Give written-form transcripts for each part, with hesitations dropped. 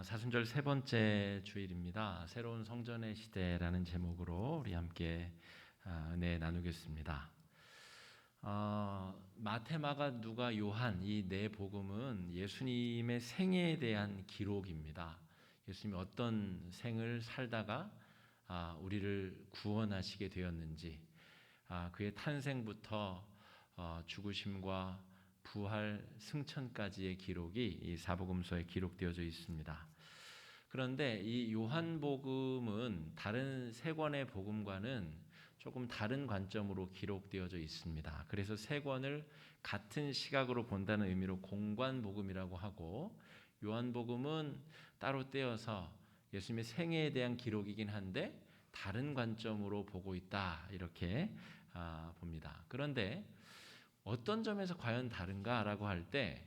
사순절 세 번째 주일입니다. 새로운 성전의 시대라는 제목으로 우리 함께 은혜 나누겠습니다. 마태, 마가, 누가, 요한 이 네 복음은 예수님의 생애에 대한 기록입니다. 예수님이 어떤 생을 살다가 우리를 구원하시게 되었는지, 그의 탄생부터 죽으심과 부활, 승천까지의 기록이 이 사복음서에 기록되어져 있습니다. 그런데 이 요한복음은 다른 세 권의 복음과는 조금 다른 관점으로 기록되어져 있습니다. 그래서 세 권을 같은 시각으로 본다는 의미로 공관복음이라고 하고, 요한복음은 따로 떼어서 예수님의 생애에 대한 기록이긴 한데 다른 관점으로 보고 있다, 이렇게 봅니다. 그런데 어떤 점에서 과연 다른가라고 할 때,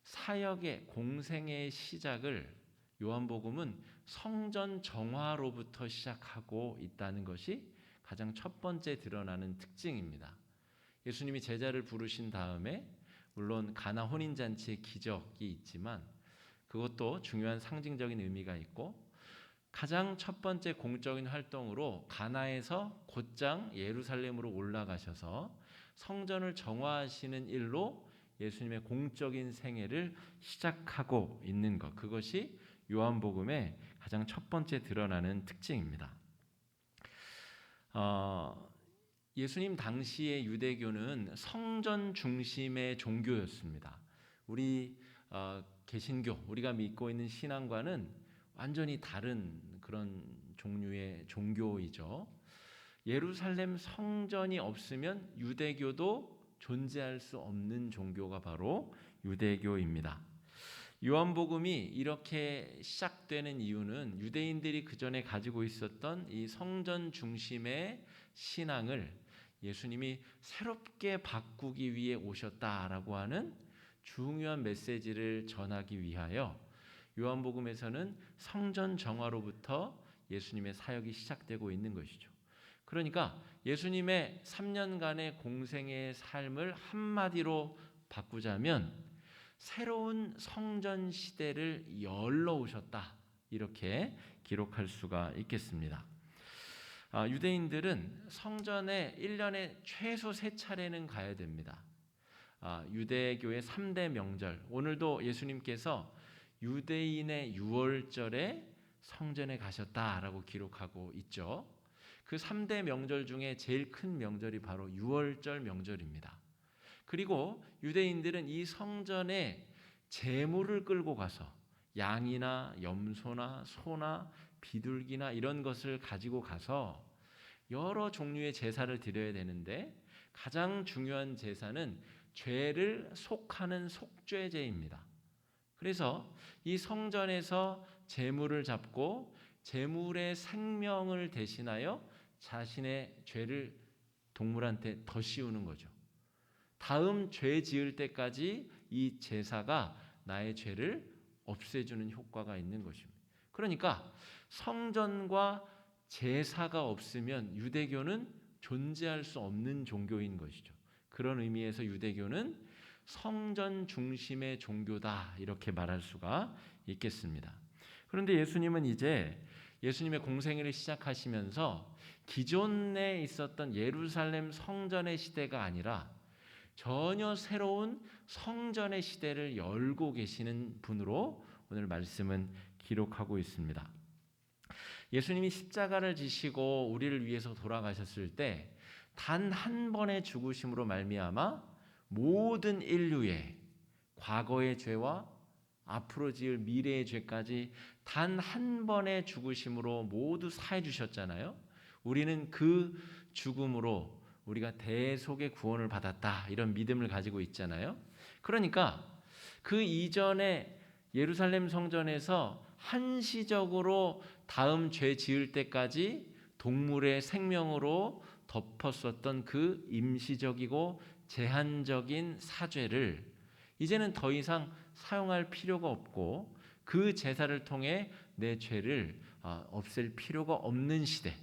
사역의 공생의 시작을 요한복음은 성전 정화로부터 시작하고 있다는 것이 가장 첫 번째 드러나는 특징입니다. 예수님이 제자를 부르신 다음에 물론 가나 혼인잔치의 기적이 있지만 그것도 중요한 상징적인 의미가 있고, 가장 첫 번째 공적인 활동으로 가나에서 곧장 예루살렘으로 올라가셔서 성전을 정화하시는 일로 예수님의 공적인 생애를 시작하고 있는 것, 그것이 요한복음의 가장 첫 번째 드러나는 특징입니다. 예수님 당시의 유대교는 성전 중심의 종교였습니다. 우리 개신교, 우리가 믿고 있는 신앙과는 완전히 다른 그런 종류의 종교이죠. 예루살렘 성전이 없으면 유대교도 존재할 수 없는 종교가 바로 유대교입니다. 요한복음이 이렇게 시작되는 이유는 유대인들이 그 전에 가지고 있었던 이 성전 중심의 신앙을 예수님이 새롭게 바꾸기 위해 오셨다라고 하는 중요한 메시지를 전하기 위하여 요한복음에서는 성전 정화로부터 예수님의 사역이 시작되고 있는 것이죠. 그러니까 예수님의 3년간의 공생의 삶을 한마디로 바꾸자면 새로운 성전 시대를 열러 오셨다, 이렇게 기록할 수가 있겠습니다. 유대인들은 성전에 1년에 최소 3차례는 가야 됩니다. 유대교의 3대 명절, 오늘도 예수님께서 유대인의 유월절에 성전에 가셨다라고 기록하고 있죠. 그 3대 명절 중에 제일 큰 명절이 바로 유월절 명절입니다. 그리고 유대인들은 이 성전에 제물을 끌고 가서 양이나 염소나 소나 비둘기나 이런 것을 가지고 가서 여러 종류의 제사를 드려야 되는데, 가장 중요한 제사는 죄를 속하는 속죄제입니다. 그래서 이 성전에서 제물을 잡고 제물의 생명을 대신하여 자신의 죄를 동물한테 더 씌우는 거죠. 다음 죄 지을 때까지 이 제사가 나의 죄를 없애주는 효과가 있는 것입니다. 그러니까 성전과 제사가 없으면 유대교는 존재할 수 없는 종교인 것이죠. 그런 의미에서 유대교는 성전 중심의 종교다, 이렇게 말할 수가 있겠습니다. 그런데 예수님은 이제 예수님의 공생애를 시작하시면서 기존에 있었던 예루살렘 성전의 시대가 아니라 전혀 새로운 성전의 시대를 열고 계시는 분으로 오늘 말씀은 기록하고 있습니다. 예수님이 십자가를 지시고 우리를 위해서 돌아가셨을 때 단 한 번의 죽으심으로 말미암아 모든 인류의 과거의 죄와 앞으로 지을 미래의 죄까지 단 한 번의 죽으심으로 모두 사해 주셨잖아요. 우리는 그 죽음으로 우리가 대속의 구원을 받았다, 이런 믿음을 가지고 있잖아요. 그러니까 그 이전에 예루살렘 성전에서 한시적으로 다음 죄 지을 때까지 동물의 생명으로 덮었었던 그 임시적이고 제한적인 사죄를 이제는 더 이상 사용할 필요가 없고, 그 제사를 통해 내 죄를 없앨 필요가 없는 시대,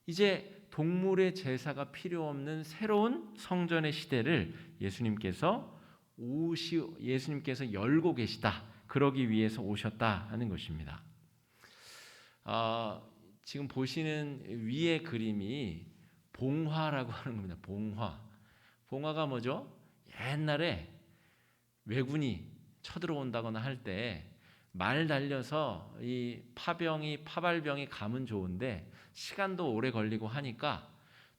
이제 동물의 제사가 필요 없는 새로운 성전의 시대를 예수님께서 열고 계시다, 그러기 위해서 오셨다 하는 것입니다. 지금 보시는 위의 그림이 봉화라고 하는 겁니다. 봉화가 뭐죠? 옛날에 왜군이 쳐들어온다거나 할 때 말 달려서 이 파발병이 가면 좋은데 시간도 오래 걸리고 하니까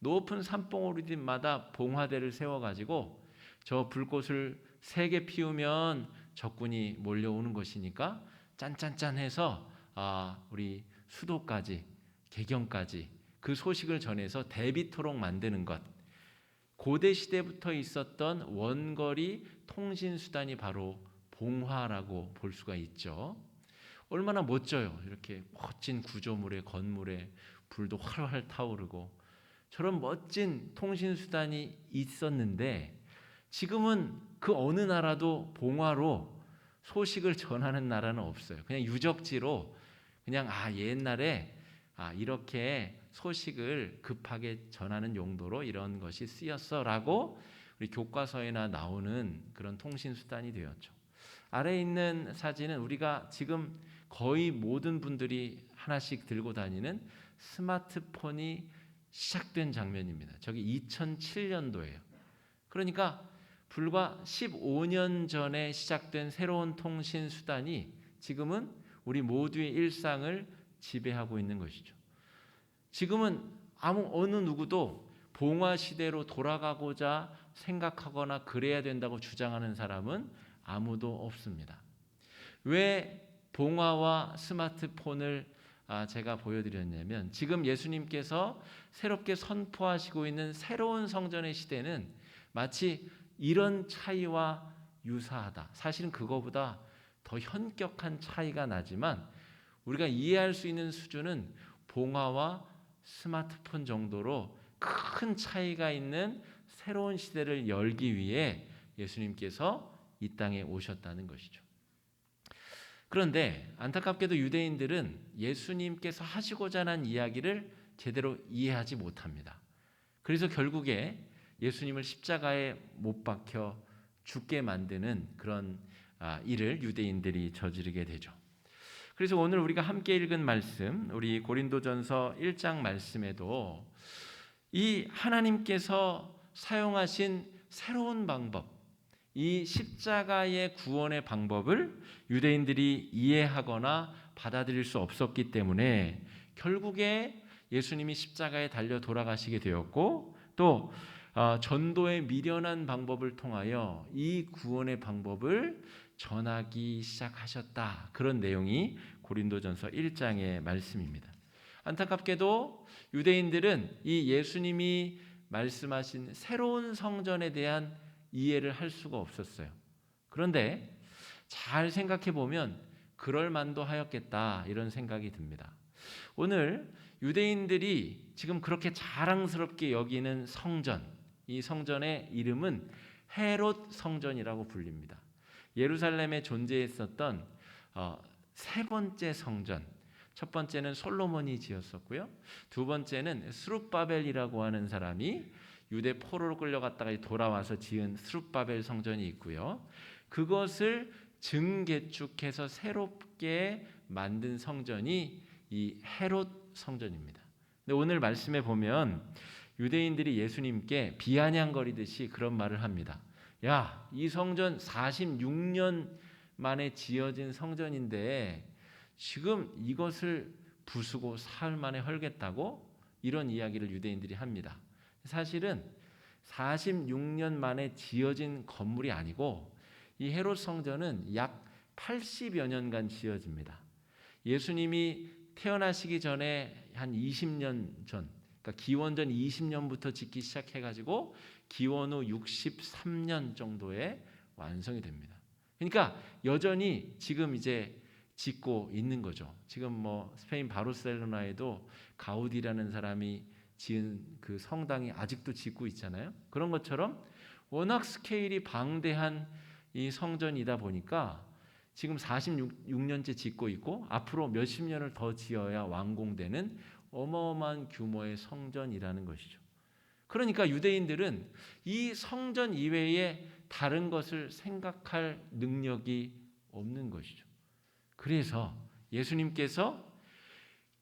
높은 산봉우리들마다 봉화대를 세워가지고 저 불꽃을 3개 피우면 적군이 몰려오는 것이니까 짠짠짠해서 우리 수도까지 개경까지 그 소식을 전해서 대비토록 만드는 것. 고대 시대부터 있었던 원거리 통신 수단이 바로 봉화라고 볼 수가 있죠. 얼마나 멋져요. 이렇게 멋진 구조물에 건물에 불도 활활 타오르고 저런 멋진 통신 수단이 있었는데 지금은 그 어느 나라도 봉화로 소식을 전하는 나라는 없어요. 그냥 유적지로 그냥 옛날에 이렇게 소식을 급하게 전하는 용도로 이런 것이 쓰였어라고 우리 교과서에나 나오는 그런 통신 수단이 되었죠. 아래에 있는 사진은 우리가 지금 거의 모든 분들이 하나씩 들고 다니는 스마트폰이 시작된 장면입니다. 저기 2007년도예요. 그러니까 불과 15년 전에 시작된 새로운 통신 수단이 지금은 우리 모두의 일상을 지배하고 있는 것이죠. 지금은 어느 누구도 봉화 시대로 돌아가고자 생각하거나 그래야 된다고 주장하는 사람은 아무도 없습니다. 왜 봉화와 스마트폰을 제가 보여드렸냐면 지금 예수님께서 새롭게 선포하시고 있는 새로운 성전의 시대는 마치 이런 차이와 유사하다. 사실은 그거보다 더 현격한 차이가 나지만 우리가 이해할 수 있는 수준은 봉화와 스마트폰 정도로 큰 차이가 있는 새로운 시대를 열기 위해 예수님께서 이 땅에 오셨다는 것이죠. 그런데 안타깝게도 유대인들은 예수님께서 하시고자 하는 이야기를 제대로 이해하지 못합니다. 그래서 결국에 예수님을 십자가에 못 박혀 죽게 만드는 그런 일을 유대인들이 저지르게 되죠. 그래서 오늘 우리가 함께 읽은 말씀, 우리 고린도전서 1장 말씀에도 이 하나님께서 사용하신 새로운 방법, 이 십자가의 구원의 방법을 유대인들이 이해하거나 받아들일 수 없었기 때문에 결국에 예수님이 십자가에 달려 돌아가시게 되었고 또 전도의 미련한 방법을 통하여 이 구원의 방법을 전하기 시작하셨다. 그런 내용이 고린도전서 1장의 말씀입니다. 안타깝게도 유대인들은 이 예수님이 말씀하신 새로운 성전에 대한 이해를 할 수가 없었어요. 그런데 잘 생각해 보면 그럴 만도 하였겠다 이런 생각이 듭니다. 오늘 유대인들이 지금 그렇게 자랑스럽게 여기는 성전, 이 성전의 이름은 헤롯 성전이라고 불립니다. 예루살렘에 존재했었던 세 번째 성전, 첫 번째는 솔로몬이 지었었고요. 두 번째는 스룹바벨이라고 하는 사람이 유대 포로로 끌려갔다가 돌아와서 지은 스룹바벨 성전이 있고요. 그것을 증개축해서 새롭게 만든 성전이 이 헤롯 성전입니다. 근데 오늘 말씀에 보면 유대인들이 예수님께 비아냥거리듯이 그런 말을 합니다. 야, 이 성전 46년 만에 지어진 성전인데 지금 이것을 부수고 사흘 만에 헐겠다고? 이런 이야기를 유대인들이 합니다. 사실은 46년 만에 지어진 건물이 아니고 이 헤롯 성전은 약 80여 년간 지어집니다. 예수님이 태어나시기 전에 한 20년 전, 그러니까 기원전 20년부터 짓기 시작해가지고 기원 후 63년 정도에 완성이 됩니다. 그러니까 여전히 지금 이제 짓고 있는 거죠. 지금 스페인 바르셀로나에도 가우디라는 사람이 지은 그 성당이 아직도 짓고 있잖아요. 그런 것처럼 워낙 스케일이 방대한 이 성전이다 보니까 지금 46년째 짓고 있고 앞으로 몇십 년을 더 지어야 완공되는 어마어마한 규모의 성전이라는 것이죠. 그러니까 유대인들은 이 성전 이외에 다른 것을 생각할 능력이 없는 것이죠. 그래서 예수님께서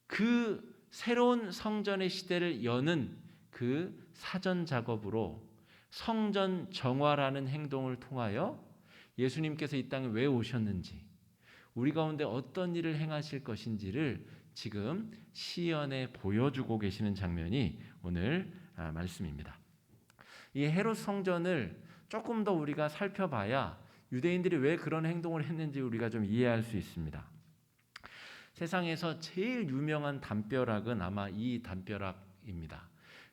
그 새로운 성전의 시대를 여는 그 사전 작업으로 성전 정화라는 행동을 통하여 예수님께서 이 땅에 왜 오셨는지, 우리 가운데 어떤 일을 행하실 것인지를 지금 시연에 보여주고 계시는 장면이 오늘 말씀입니다. 이 헤롯 성전을 조금 더 우리가 살펴봐야 유대인들이 왜 그런 행동을 했는지 우리가 좀 이해할 수 있습니다. 세상에서 제일 유명한 담벼락은 아마 이 담벼락입니다.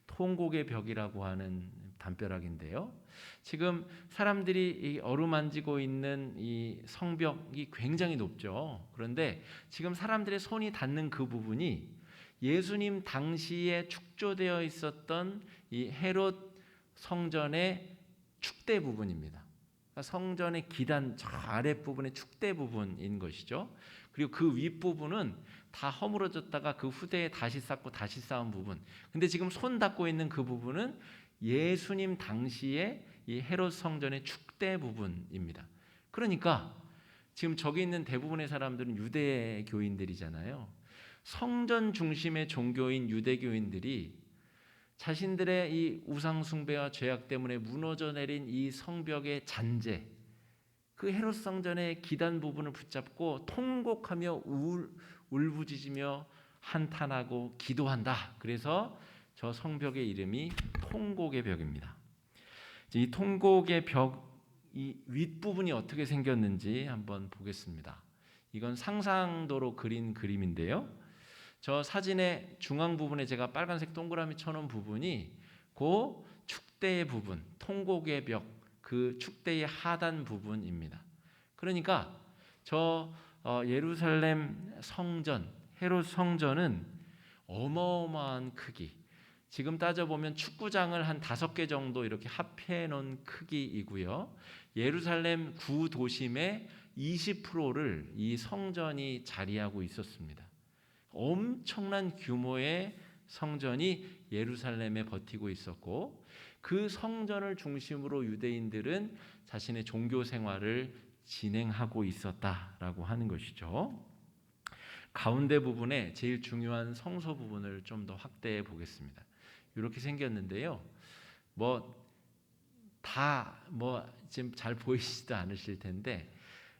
통곡의 벽이라고 하는 담벼락인데요. 지금 사람들이 어루만지고 있는 이 성벽이 굉장히 높죠. 그런데 지금 사람들의 손이 닿는 그 부분이 예수님 당시에 축조되어 있었던 이 헤롯 성전의 축대 부분입니다. 성전의 기단 저 아랫부분의 축대 부분인 것이죠. 그리고 그 윗부분은 다 허물어졌다가 그 후대에 다시 쌓고 다시 쌓은 부분. 근데 지금 손 닿고 있는 그 부분은 예수님 당시에 이 헤롯 성전의 축대 부분입니다. 그러니까 지금 저기 있는 대부분의 사람들은 유대교인들이잖아요. 성전 중심의 종교인 유대교인들이 자신들의 이 우상 숭배와 죄악 때문에 무너져 내린 이 성벽의 잔재, 그 헤롯 성전의 기단 부분을 붙잡고 통곡하며 울부짖으며 한탄하고 기도한다. 그래서 저 성벽의 이름이 통곡의 벽입니다. 이 통곡의 벽 이 윗부분이 어떻게 생겼는지 한번 보겠습니다. 이건 상상도로 그린 그림인데요. 저 사진의 중앙 부분에 제가 빨간색 동그라미 쳐놓은 부분이 그 축대의 부분, 통곡의 벽, 그 축대의 하단 부분입니다. 그러니까 저 예루살렘 성전, 헤롯 성전은 어마어마한 크기, 지금 따져보면 축구장을 한 5개 정도 이렇게 합해 놓은 크기이고요. 예루살렘 구도심의 20%를 이 성전이 자리하고 있었습니다. 엄청난 규모의 성전이 예루살렘에 버티고 있었고, 그 성전을 중심으로 유대인들은 자신의 종교 생활을 진행하고 있었다라고 하는 것이죠. 가운데 부분에 제일 중요한 성소 부분을 좀 더 확대해 보겠습니다. 이렇게 생겼는데요. 지금 잘 보이시지도 않으실 텐데,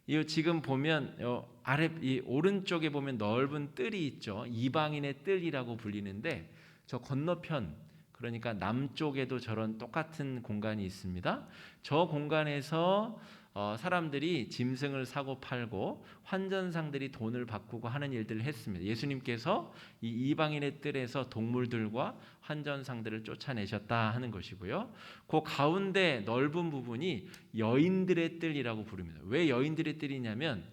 이 지금 보면 아래 이 오른쪽에 보면 넓은 뜰이 있죠. 이방인의 뜰이라고 불리는데, 저 건너편, 그러니까 남쪽에도 저런 똑같은 공간이 있습니다. 저 공간에서 사람들이 짐승을 사고 팔고 환전상들이 돈을 바꾸고 하는 일들을 했습니다. 예수님께서 이 이방인의 뜰에서 동물들과 환전상들을 쫓아내셨다 하는 것이고요. 그 가운데 넓은 부분이 여인들의 뜰이라고 부릅니다. 왜 여인들의 뜰이냐면,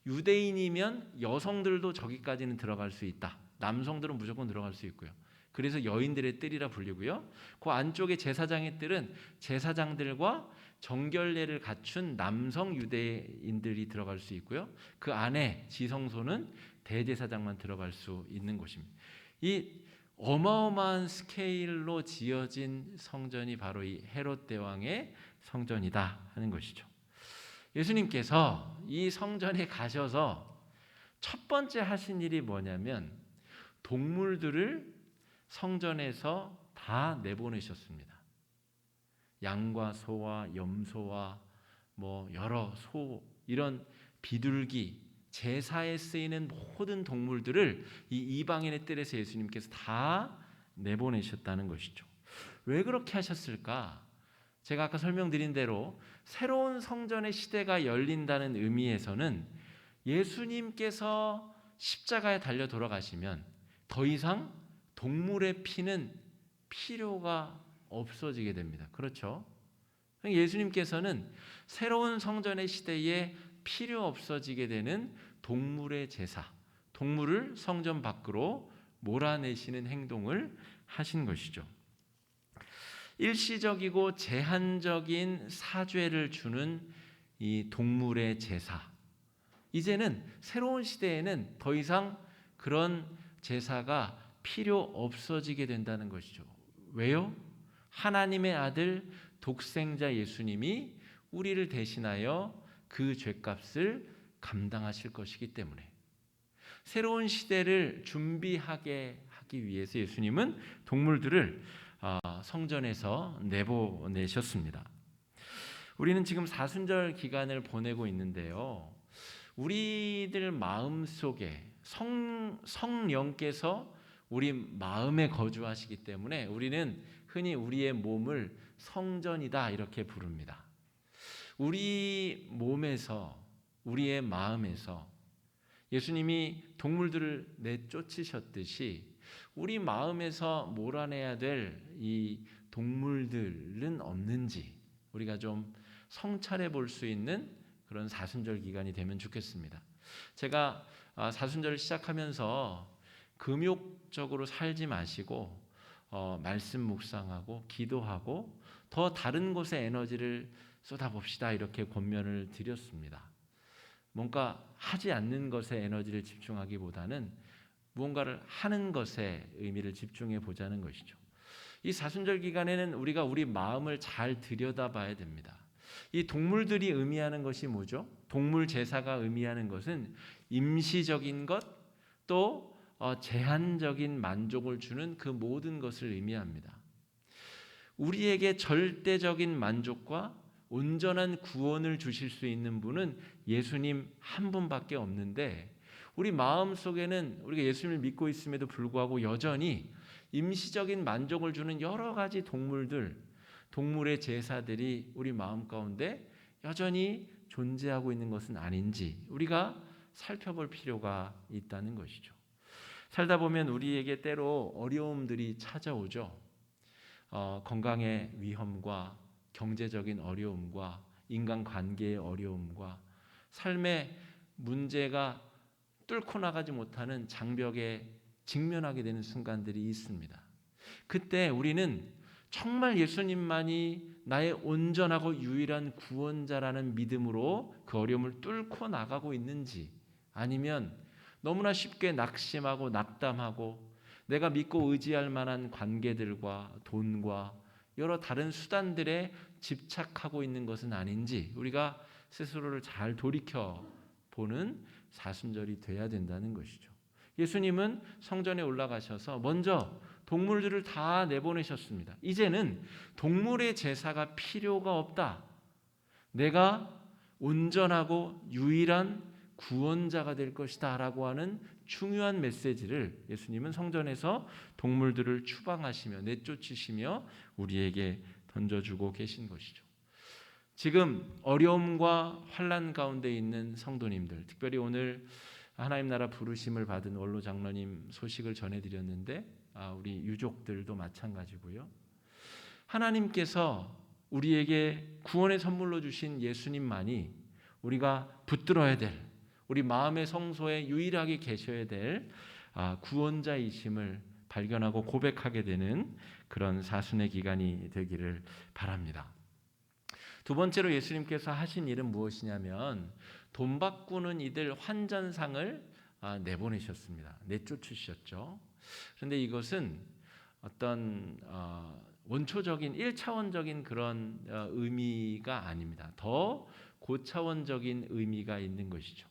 유대인이면 여성들도 저기까지는 들어갈 수 있다. 남성들은 무조건 들어갈 수 있고요. 그래서 여인들의 뜰이라 불리고요. 그 안쪽에 제사장의 뜰은 제사장들과 정결례를 갖춘 남성 유대인들이 들어갈 수 있고요. 그 안에 지성소는 대제사장만 들어갈 수 있는 곳입니다. 이 어마어마한 스케일로 지어진 성전이 바로 이 헤롯 대왕의 성전이다 하는 것이죠. 예수님께서 이 성전에 가셔서 첫 번째 하신 일이 뭐냐면, 동물들을 성전에서 다 내보내셨습니다. 양과 소와 염소와 여러 소, 이런 비둘기, 제사에 쓰이는 모든 동물들을 이 이방인의 뜰에서 예수님께서 다 내보내셨다는 것이죠. 왜 그렇게 하셨을까? 제가 아까 설명드린 대로 새로운 성전의 시대가 열린다는 의미에서는 예수님께서 십자가에 달려 돌아가시면 더 이상 동물의 피는 필요가 없어지게 됩니다. 그렇죠? 예수님께서는 새로운 성전의 시대에 필요 없어지게 되는 동물의 제사, 동물을 성전 밖으로 몰아내시는 행동을 하신 것이죠. 일시적이고 제한적인 사죄를 주는 이 동물의 제사, 이제는 새로운 시대에는 더 이상 그런 제사가 필요 없어지게 된다는 것이죠. 왜요? 하나님의 아들 독생자 예수님이 우리를 대신하여 그 죄값을 감당하실 것이기 때문에 새로운 시대를 준비하게 하기 위해서 예수님은 동물들을 성전에서 내보내셨습니다. 우리는 지금 사순절 기간을 보내고 있는데요. 우리들 마음속에 성령께서 우리 마음에 거주하시기 때문에 우리는 흔히 우리의 몸을 성전이다 이렇게 부릅니다. 우리 몸에서, 우리의 마음에서 예수님이 동물들을 내쫓으셨듯이 우리 마음에서 몰아내야 될 이 동물들은 없는지 우리가 좀 성찰해 볼 수 있는 그런 사순절 기간이 되면 좋겠습니다. 제가 사순절을 시작하면서 금욕적으로 살지 마시고 말씀 묵상하고 기도하고 더 다른 곳에 에너지를 쏟아봅시다 이렇게 권면을 드렸습니다. 뭔가 하지 않는 것에 에너지를 집중하기보다는 무언가를 하는 것에 의미를 집중해 보자는 것이죠. 이 사순절 기간에는 우리가 우리 마음을 잘 들여다봐야 됩니다. 이 동물들이 의미하는 것이 뭐죠? 동물 제사가 의미하는 것은 임시적인 것, 또 제한적인 만족을 주는 그 모든 것을 의미합니다. 우리에게 절대적인 만족과 온전한 구원을 주실 수 있는 분은 예수님 한 분밖에 없는데 우리 마음속에는 우리가 예수님을 믿고 있음에도 불구하고 여전히 임시적인 만족을 주는 여러 가지 동물의 제사들이 우리 마음 가운데 여전히 존재하고 있는 것은 아닌지 우리가 살펴볼 필요가 있다는 것이죠. 살다 보면 우리에게 때로 어려움들이 찾아오죠. 건강의 위험과 경제적인 어려움과 인간관계의 어려움과 삶의 문제가 뚫고 나가지 못하는 장벽에 직면하게 되는 순간들이 있습니다. 그때 우리는 정말 예수님만이 나의 온전하고 유일한 구원자라는 믿음으로 그 어려움을 뚫고 나가고 있는지 아니면 너무나 쉽게 낙심하고 낙담하고 내가 믿고 의지할 만한 관계들과 돈과 여러 다른 수단들에 집착하고 있는 것은 아닌지 우리가 스스로를 잘 돌이켜보는 사순절이 돼야 된다는 것이죠. 예수님은 성전에 올라가셔서 먼저 동물들을 다 내보내셨습니다. 이제는 동물의 제사가 필요가 없다. 내가 온전하고 유일한 구원자가 될 것이다 라고 하는 중요한 메시지를 예수님은 성전에서 동물들을 추방하시며 내쫓으시며 우리에게 던져주고 계신 것이죠. 지금 어려움과 환난 가운데 있는 성도님들, 특별히 오늘 하나님 나라 부르심을 받은 원로 장로님 소식을 전해드렸는데 우리 유족들도 마찬가지고요. 하나님께서 우리에게 구원의 선물로 주신 예수님만이 우리가 붙들어야 될 우리 마음의 성소에 유일하게 계셔야 될 구원자이심을 발견하고 고백하게 되는 그런 사순의 기간이 되기를 바랍니다. 두 번째로 예수님께서 하신 일은 무엇이냐면 돈 바꾸는 이들 환전상을 내보내셨습니다. 내쫓으셨죠. 그런데 이것은 어떤 원초적인 1차원적인 그런 의미가 아닙니다. 더 고차원적인 의미가 있는 것이죠.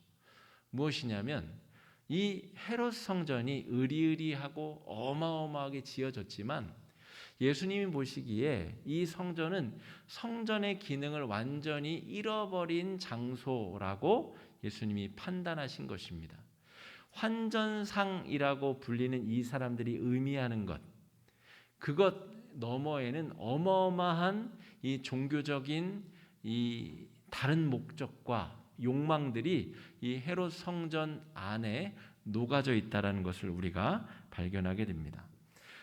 무엇이냐면 이 헤롯 성전이 으리으리하고 어마어마하게 지어졌지만 예수님이 보시기에 이 성전은 성전의 기능을 완전히 잃어버린 장소라고 예수님이 판단하신 것입니다. 환전상이라고 불리는 이 사람들이 의미하는 것, 그것 너머에는 어마어마한 이 종교적인 이 다른 목적과 욕망들이 이 헤롯 성전 안에 녹아져 있다는 것을 우리가 발견하게 됩니다.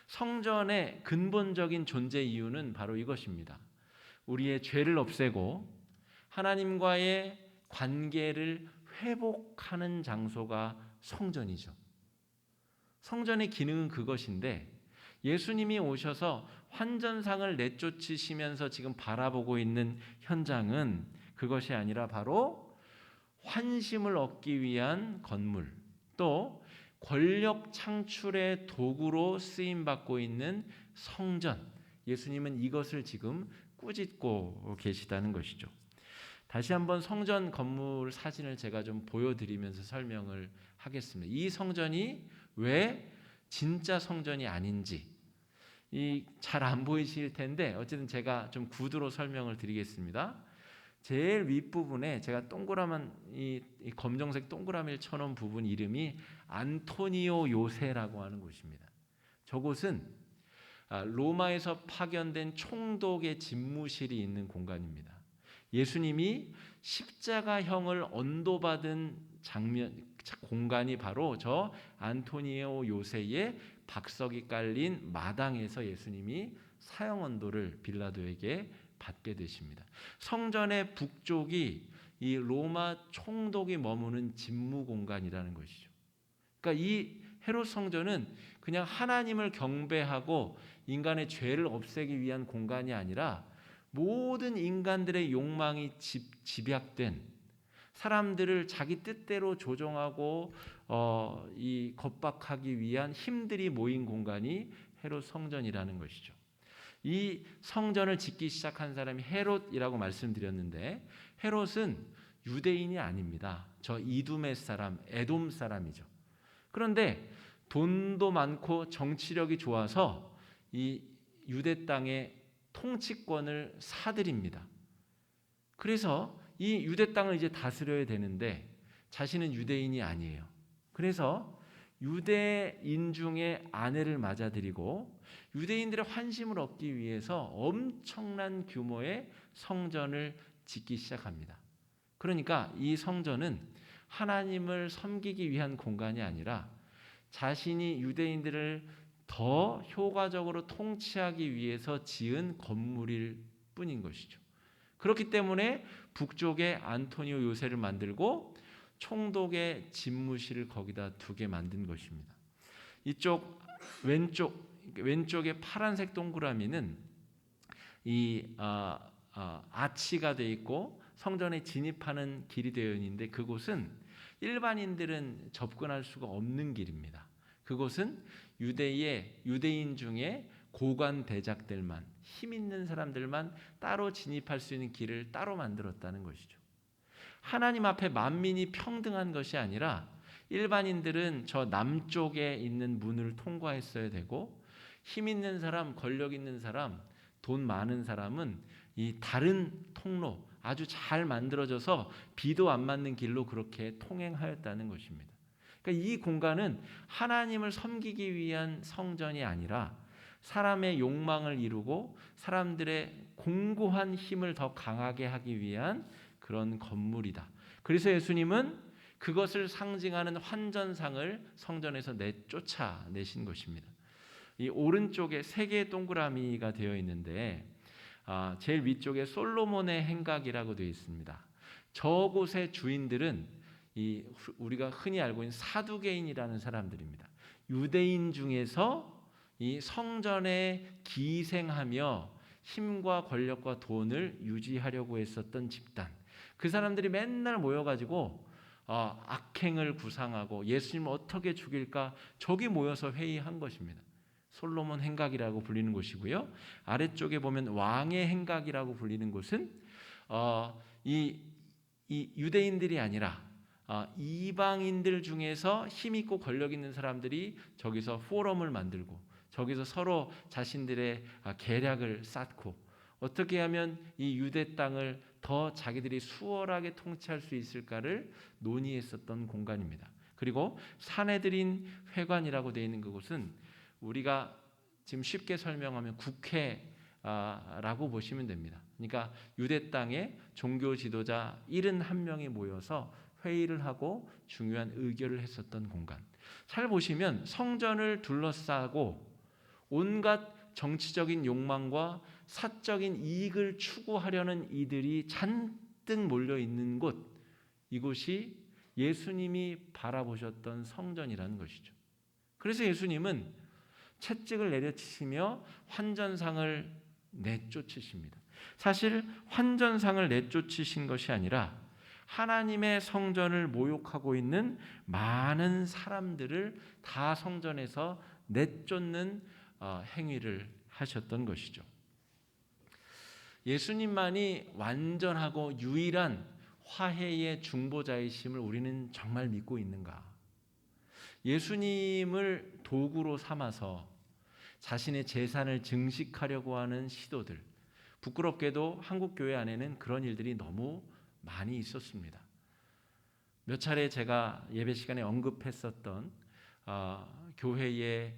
성전의 근본적인 존재 이유는 바로 이것입니다. 우리의 죄를 없애고 하나님과의 관계를 회복하는 장소가 성전이죠. 성전의 기능은 그것인데 예수님이 오셔서 환전상을 내쫓으시면서 지금 바라보고 있는 현장은 그것이 아니라 바로 환심을 얻기 위한 건물, 또 권력 창출의 도구로 쓰임받고 있는 성전, 예수님은 이것을 지금 꾸짖고 계시다는 것이죠. 다시 한번 성전 건물 사진을 제가 좀 보여드리면서 설명을 하겠습니다. 이 성전이 왜 진짜 성전이 아닌지 잘 안 보이실 텐데 어쨌든 제가 좀 구두로 설명을 드리겠습니다. 제일 윗부분에 제가 동그라만 이 검정색 동그라미를 쳐놓은 부분 이름이 안토니오 요새라고 하는 곳입니다. 저곳은 로마에서 파견된 총독의 집무실이 있는 공간입니다. 예수님이 십자가형을 언도받은 공간이 바로 저 안토니오 요새의 박석이 깔린 마당에서 예수님이 사형 언도를 빌라도에게 받게 되십니다. 성전의 북쪽이 이 로마 총독이 머무는 집무 공간이라는 것이죠. 그러니까 이 헤롯 성전은 그냥 하나님을 경배하고 인간의 죄를 없애기 위한 공간이 아니라 모든 인간들의 욕망이 집약된, 사람들을 자기 뜻대로 조종하고 이 겁박하기 위한 힘들이 모인 공간이 헤롯 성전이라는 것이죠. 이 성전을 짓기 시작한 사람이 헤롯이라고 말씀드렸는데, 헤롯은 유대인이 아닙니다. 저 이두메 사람, 에돔 사람이죠. 그런데 돈도 많고 정치력이 좋아서 이 유대 땅의 통치권을 사들입니다. 그래서 이 유대 땅을 이제 다스려야 되는데 자신은 유대인이 아니에요. 그래서 유대인 중에 아내를 맞아들이고 유대인들의 환심을 얻기 위해서 엄청난 규모의 성전을 짓기 시작합니다. 그러니까 이 성전은 하나님을 섬기기 위한 공간이 아니라 자신이 유대인들을 더 효과적으로 통치하기 위해서 지은 건물일 뿐인 것이죠. 그렇기 때문에 북쪽에 안토니오 요새를 만들고 총독의 집무실을 거기다 두게 만든 것입니다. 이쪽 왼쪽의 파란색 동그라미는 이 아치가 되어 있고 성전에 진입하는 길이 되어 있는데, 그곳은 일반인들은 접근할 수가 없는 길입니다. 그곳은 유대인 중에 고관 대작들만, 힘 있는 사람들만 따로 진입할 수 있는 길을 따로 만들었다는 것이죠. 하나님 앞에 만민이 평등한 것이 아니라 일반인들은 저 남쪽에 있는 문을 통과했어야 되고, 힘 있는 사람, 권력 있는 사람, 돈 많은 사람은 이 다른 통로, 아주 잘 만들어져서 비도 안 맞는 길로 그렇게 통행하였다는 것입니다. 그러니까 이 공간은 하나님을 섬기기 위한 성전이 아니라 사람의 욕망을 이루고 사람들의 공고한 힘을 더 강하게 하기 위한 그런 건물이다. 그래서 예수님은 그것을 상징하는 환전상을 성전에서 쫓아내신 것입니다. 이 오른쪽에 세 개의 동그라미가 되어 있는데 제일 위쪽에 솔로몬의 행각이라고 되어 있습니다. 저곳의 주인들은 우리가 흔히 알고 있는 사두개인이라는 사람들입니다. 유대인 중에서 이 성전에 기생하며 힘과 권력과 돈을 유지하려고 했었던 집단, 그 사람들이 맨날 모여가지고 악행을 구상하고 예수님을 어떻게 죽일까 저기 모여서 회의한 것입니다. 솔로몬 행각이라고 불리는 곳이고요. 아래쪽에 보면 왕의 행각이라고 불리는 곳은 이 유대인들이 아니라 이방인들 중에서 힘 있고 권력 있는 사람들이 저기서 포럼을 만들고 저기서 서로 자신들의 계략을 쌓고 어떻게 하면 이 유대 땅을 더 자기들이 수월하게 통치할 수 있을까를 논의했었던 공간입니다. 그리고 사내들인 회관이라고 되어 있는 그곳은 우리가 지금 쉽게 설명하면 국회라고 보시면 됩니다. 그러니까 유대 땅에 종교 지도자 71명이 모여서 회의를 하고 중요한 의결을 했었던 공간. 잘 보시면 성전을 둘러싸고 온갖 정치적인 욕망과 사적인 이익을 추구하려는 이들이 잔뜩 몰려 있는 곳, 이곳이 예수님이 바라보셨던 성전이라는 것이죠. 그래서 예수님은 채찍을 내려치시며 환전상을 내쫓으십니다. 사실 환전상을 내쫓으신 것이 아니라 하나님의 성전을 모욕하고 있는 많은 사람들을 다 성전에서 내쫓는 행위를 하셨던 것이죠. 예수님만이 완전하고 유일한 화해의 중보자이심을 우리는 정말 믿고 있는가? 예수님을 도구로 삼아서 자신의 재산을 증식하려고 하는 시도들, 부끄럽게도 한국 교회 안에는 그런 일들이 너무 많이 있었습니다. 몇 차례 제가 예배 시간에 언급했었던 교회의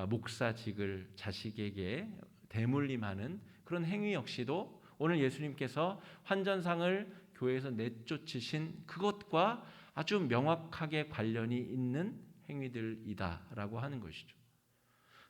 목사직을 자식에게 대물림하는 그런 행위 역시도 오늘 예수님께서 환전상을 교회에서 내쫓으신 그것과 아주 명확하게 관련이 있는 행위들이다라고 하는 것이죠.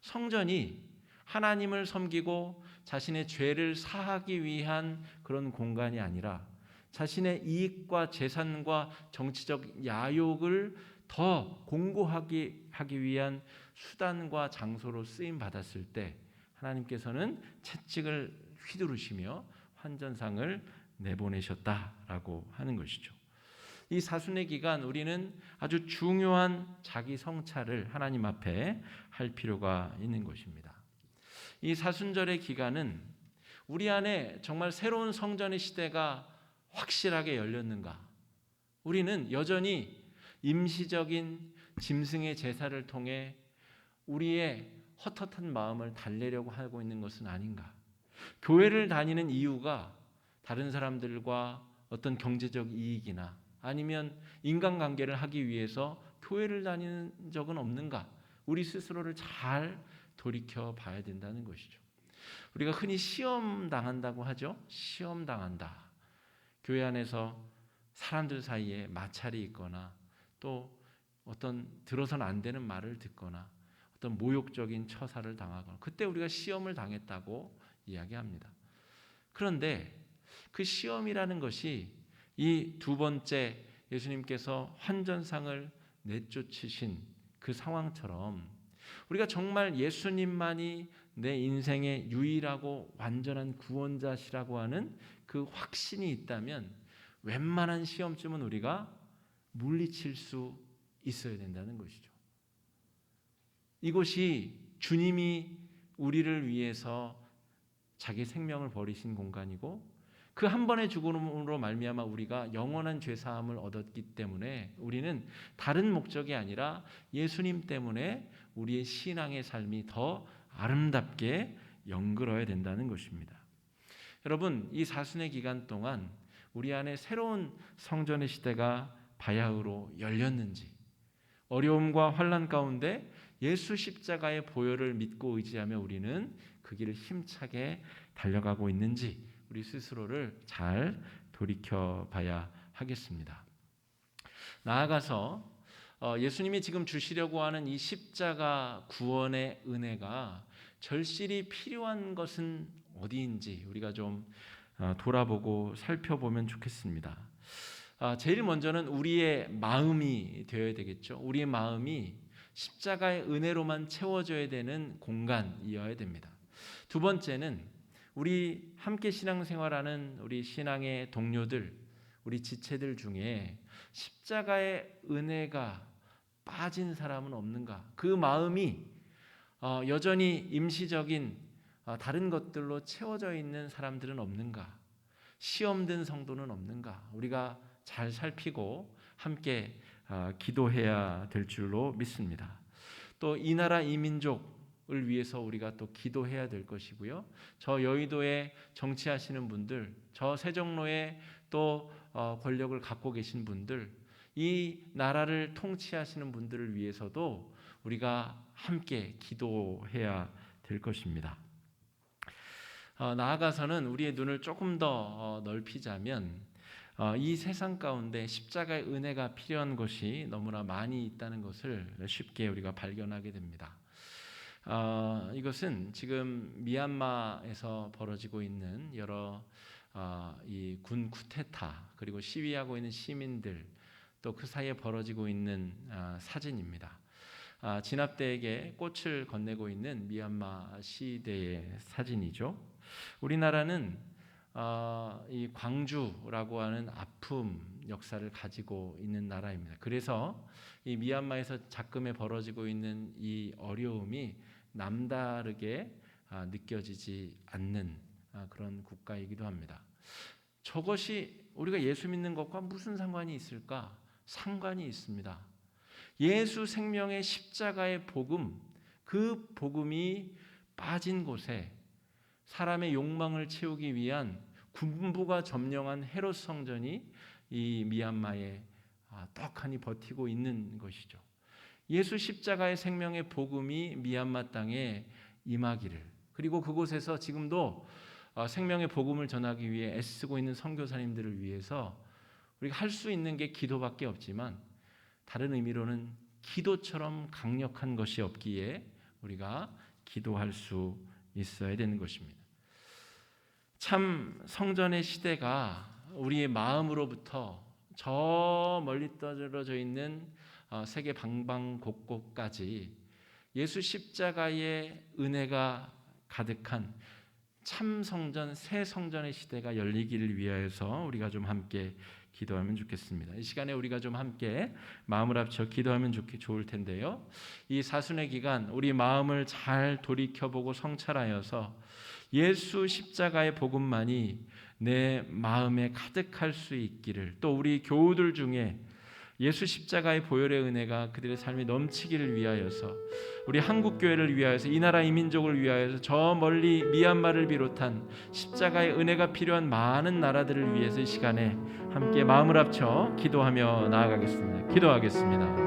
성전이 하나님을 섬기고 자신의 죄를 사하기 위한 그런 공간이 아니라 자신의 이익과 재산과 정치적 야욕을 더 공고하게 하기 위한 수단과 장소로 쓰임 받았을 때 하나님께서는 채찍을 휘두르시며 환전상을 내보내셨다라고 하는 것이죠. 이 사순의 기간 우리는 아주 중요한 자기 성찰을 하나님 앞에 할 필요가 있는 것입니다. 이 사순절의 기간은 우리 안에 정말 새로운 성전의 시대가 확실하게 열렸는가? 우리는 여전히 임시적인 짐승의 제사를 통해 우리의 헛헛한 마음을 달래려고 하고 있는 것은 아닌가? 교회를 다니는 이유가 다른 사람들과 어떤 경제적 이익이나 아니면 인간관계를 하기 위해서 교회를 다니는 적은 없는가? 우리 스스로를 잘 돌이켜 봐야 된다는 것이죠. 우리가 흔히 시험 당한다고 하죠. 시험 당한다. 교회 안에서 사람들 사이에 마찰이 있거나 또 어떤 들어서는 안 되는 말을 듣거나 어떤 모욕적인 처사를 당하거나 그때 우리가 시험을 당했다고 이야기합니다. 그런데 그 시험이라는 것이 이 두 번째 예수님께서 환전상을 내쫓으신 그 상황처럼 우리가 정말 예수님만이 내 인생의 유일하고 완전한 구원자시라고 하는 그 확신이 있다면 웬만한 시험쯤은 우리가 물리칠 수 있어야 된다는 것이죠. 이곳이 주님이 우리를 위해서 자기 생명을 버리신 공간이고 그 한 번의 죽음으로 말미암아 우리가 영원한 죄사함을 얻었기 때문에 우리는 다른 목적이 아니라 예수님 때문에 우리의 신앙의 삶이 더 아름답게 연결해야 된다는 것입니다. 여러분, 이 사순의 기간 동안 우리 안에 새로운 성전의 시대가 바야흐로 열렸는지, 어려움과 환난 가운데 예수 십자가의 보혈을 믿고 의지하며 우리는 그 길을 힘차게 달려가고 있는지 우리 스스로를 잘 돌이켜 봐야 하겠습니다. 나아가서 예수님이 지금 주시려고 하는 이 십자가 구원의 은혜가 절실히 필요한 것은 어디인지 우리가 좀 돌아보고 살펴보면 좋겠습니다. 제일 먼저는 우리의 마음이 되어야 되겠죠. 우리의 마음이 십자가의 은혜로만 채워져야 되는 공간이어야 됩니다. 두 번째는 우리 함께 신앙생활하는 우리 신앙의 동료들, 우리 지체들 중에 십자가의 은혜가 빠진 사람은 없는가? 그 마음이 여전히 임시적인 다른 것들로 채워져 있는 사람들은 없는가? 시험된 성도는 없는가? 우리가 잘 살피고 함께 기도해야 될 줄로 믿습니다. 또 이 나라 이 민족을 위해서 우리가 또 기도해야 될 것이고요. 저 여의도에 정치하시는 분들, 저 세종로에 또 권력을 갖고 계신 분들, 이 나라를 통치하시는 분들을 위해서도 우리가 함께 기도해야 될 것입니다. 나아가서는 우리의 눈을 조금 더 넓히자면 이 세상 가운데 십자가의 은혜가 필요한 것이 너무나 많이 있다는 것을 쉽게 우리가 발견하게 됩니다. 이것은 지금 미얀마에서 벌어지고 있는 여러 이 군 쿠데타 그리고 시위하고 있는 시민들 또 그 사이에 벌어지고 있는 사진입니다. 진압대에게 꽃을 건네고 있는 미얀마 시대의 사진이죠. 우리나라는 이 광주라고 하는 아픔 역사를 가지고 있는 나라입니다. 그래서 이 미얀마에서 작금에 벌어지고 있는 이 어려움이 남다르게 느껴지지 않는 그런 국가이기도 합니다. 저것이 우리가 예수 믿는 것과 무슨 상관이 있을까? 상관이 있습니다. 예수 생명의 십자가의 복음, 그 복음이 빠진 곳에 사람의 욕망을 채우기 위한 군부가 점령한 헤롯 성전이 이 미얀마에 떡하니 버티고 있는 것이죠. 예수 십자가의 생명의 복음이 미얀마 땅에 임하기를, 그리고 그곳에서 지금도 생명의 복음을 전하기 위해 애쓰고 있는 선교사님들을 위해서 우리가 할 수 있는 게 기도밖에 없지만, 다른 의미로는 기도처럼 강력한 것이 없기에 우리가 기도할 수 있어야 되는 것입니다. 참 성전의 시대가 우리의 마음으로부터 저 멀리 떨어져 있는 세계 방방곡곡까지 예수 십자가의 은혜가 가득한 참 성전, 새 성전의 시대가 열리기를 위하여서 우리가 좀 함께 기도하면 좋겠습니다. 이 시간에 우리가 좀 함께 마음을 합쳐 기도하면 좋을 텐데요. 이 사순의 기간 우리 마음을 잘 돌이켜보고 성찰하여서 예수 십자가의 복음만이 내 마음에 가득할 수 있기를, 또 우리 교우들 중에 예수 십자가의 보혈의 은혜가 그들의 삶에 넘치기를 위하여서, 우리 한국교회를 위하여서, 이 나라 이 민족을 위하여서, 저 멀리 미얀마를 비롯한 십자가의 은혜가 필요한 많은 나라들을 위해서 이 시간에 함께 마음을 합쳐 기도하며 나아가겠습니다. 기도하겠습니다.